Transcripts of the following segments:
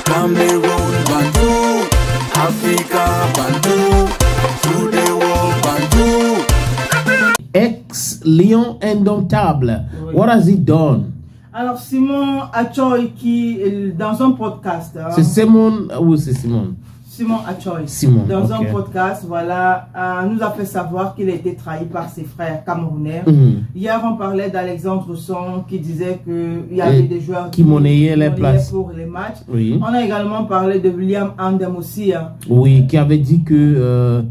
Cameroon, Bandou, Africa, Bandou, through the world, Bandou. Ex-lion indomptable. Oui. What has he done? Alors Simon Achoy qui dans un podcast. C'est Simon ou c'est Simon? Simon Achoy. Simon. Dans un Okay. podcast, voilà, nous a fait savoir qu'il a été trahi par ses frères camerounais. Hier, on parlait d'Alexandre Son qui disait qu'il y avait des joueurs qui monnayaient les places pour les matchs. Oui. On a également parlé de William Andem aussi. Oui, qui avait dit que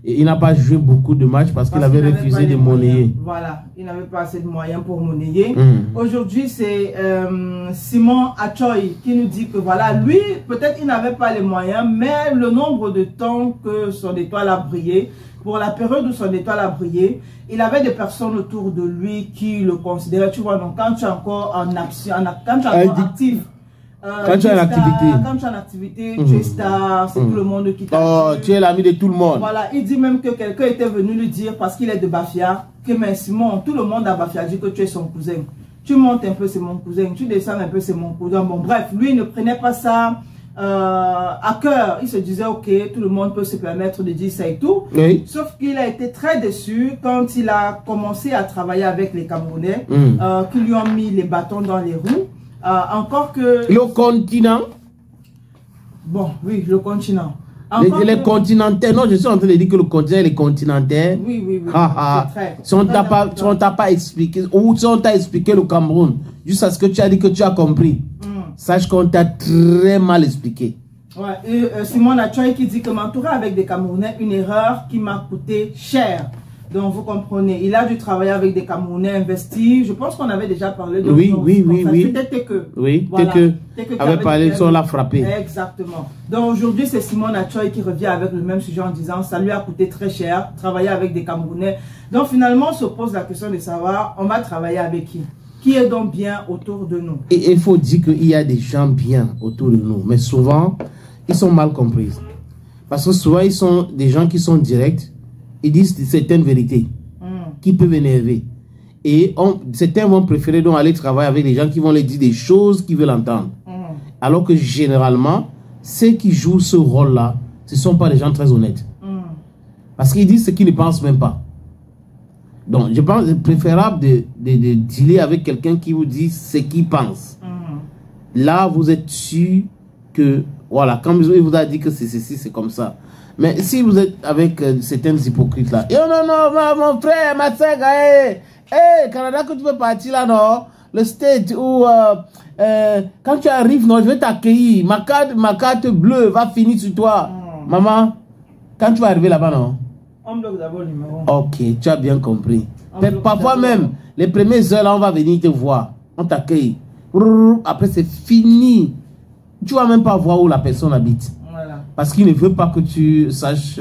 il n'a pas joué beaucoup de matchs parce qu'il avait refusé de monnayer. Voilà, il n'avait pas assez de moyens pour monnayer. Aujourd'hui, c'est Simon Achoy qui nous dit que voilà, lui, peut-être il n'avait pas les moyens, mais le nombre de temps que son étoile a brillé, pour la période où son étoile a brillé, il avait des personnes autour de lui qui le considéraient. Tu vois, donc quand tu es encore en action, quand tu es encore actif, quand tu es en activité, quand tu es en activité, tu es star, c'est tout le monde qui t'a. Oh, tu es l'ami de tout le monde. Voilà, il dit même que quelqu'un était venu lui dire, parce qu'il est de Bafia, que mais Simon, tout le monde à Bafia dit que tu es son cousin. Tu montes un peu, c'est mon cousin. Tu descends un peu, c'est mon cousin. Bon, bref, lui il ne prenait pas ça à cœur. Il se disait, ok, tout le monde peut se permettre de dire ça et tout. Oui. Sauf qu'il a été très déçu quand il a commencé à travailler avec les Camerounais, qui lui ont mis les bâtons dans les roues. Encore que... Le continent. Bon, oui, le continent. Les continentaires. Non, je suis en train de dire que le continent et les continentaires. Oui, oui, oui. Si on t'a pas expliqué, ou si on t'a expliqué le Cameroun, juste à ce que tu as dit que tu as compris, sache qu'on t'a très mal expliqué. Ouais, et Simon Achoy qui dit que m'entourer avec des Camerounais, une erreur qui m'a coûté cher. Donc vous comprenez, il a dû travailler avec des Camerounais investis. Je pense qu'on avait déjà parlé de oui. C'était que. Oui, voilà. que avait parlé, on l'a frappé. Exactement. Donc aujourd'hui, c'est Simon Achoy qui revient avec le même sujet en disant ça lui a coûté très cher, travailler avec des Camerounais. Donc finalement, on se pose la question de savoir, on va travailler avec qui? Qui est donc bien autour de nous? Et il faut dire qu'il y a des gens bien autour de nous, mais souvent, ils sont mal compris. Parce que souvent, ils sont des gens qui sont directs. Ils disent certaines vérités qui peuvent énerver. Et certains vont préférer donc aller travailler avec des gens qui vont leur dire des choses qu'ils veulent entendre. Alors que généralement, ceux qui jouent ce rôle-là, ce ne sont pas des gens très honnêtes. Parce qu'ils disent ce qu'ils ne pensent même pas. Donc, je pense que c'est préférable de dealer avec quelqu'un qui vous dit ce qu'il pense. Là, vous êtes sûr que, voilà, quand il vous a dit que c'est ceci, c'est comme ça. Mais si vous êtes avec certaines hypocrites là, non, mon frère, ma soeur, Canada, que tu veux partir là, non? Le state où, quand tu arrives, non, je vais t'accueillir. Ma carte bleue va finir sur toi. Maman, quand tu vas arriver là-bas, non? On bloque d'abord le numéro. Ok, tu as bien compris. Parfois même, les premières heures là, on va venir te voir. On t'accueille. Après, c'est fini. Tu vas même pas voir où la personne habite. Voilà. Parce qu'il ne veut pas que tu saches,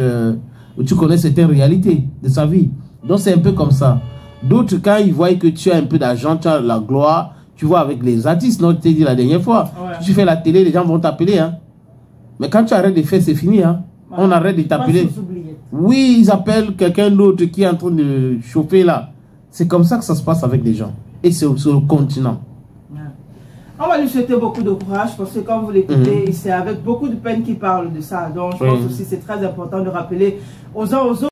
ou tu connais certaines réalités de sa vie. Donc c'est un peu comme ça. D'autres, quand ils voient que tu as un peu d'argent, tu as la gloire, tu vois avec les artistes, non, je t'ai dit la dernière fois, tu fais la télé, les gens vont t'appeler. Hein. Mais quand tu arrêtes de faire, c'est fini. Hein. Voilà. On arrête de t'appeler. Oui, ils appellent quelqu'un d'autre qui est en train de chauffer là. C'est comme ça que ça se passe avec les gens. Et c'est sur le continent. On va lui souhaiter beaucoup de courage parce que quand vous l'écoutez, c'est avec beaucoup de peine qu'il parle de ça. Donc je pense aussi que c'est très important de rappeler aux uns aux autres.